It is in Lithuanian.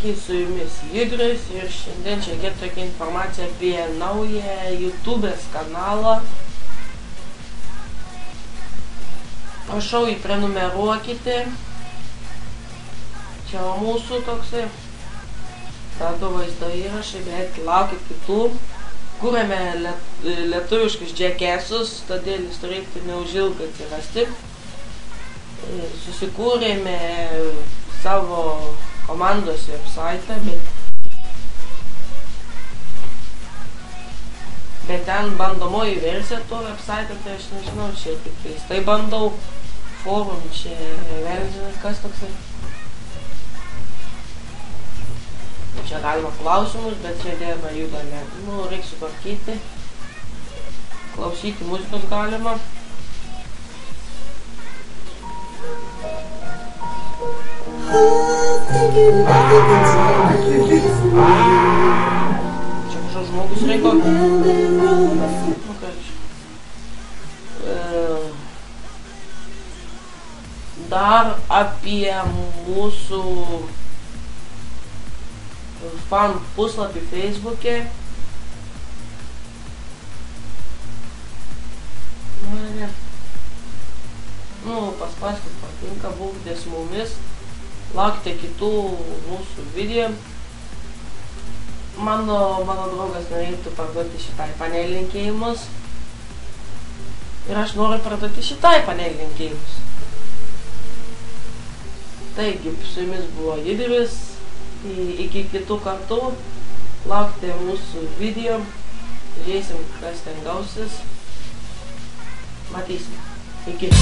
sveiki, su jumis Judris ir šiandien čia girdite tokia informacija apie naują YouTubės kanalą. Prašau, jį prenumeruokite. Čia mūsų toksai. Tada vaizdo įrašai, bet laukit kitų. Kūrėme lietuviškus džekesus, todėl jūs turėtų neužilgai atsirasti. Susikūrėme savo komandos website, bet ten bandomoji versija to website, tai aš nežinau, čia tik keistai bandau. Forum čia vėl kas toksai. Čia galima klausimus, bet čia dėma juda ne. Reikia sutvarkyti. Klausyti muzikos galima. Čia kažkoks žmogus reiko. Dar apie mūsų fan puslapį Facebook'e. Paspauskit patinka, būkite su mumis. Laukite kitų mūsų video. Mano draugas norėtų parduoti šitai panelį linkėjimus. Ir aš noriu parduoti šitai panelį linkėjimus. Taigi, su jumis buvo Judris. Iki kitų kartų. Laukite mūsų video. Žiūrėsim, kas ten gausis. Matysim. Iki.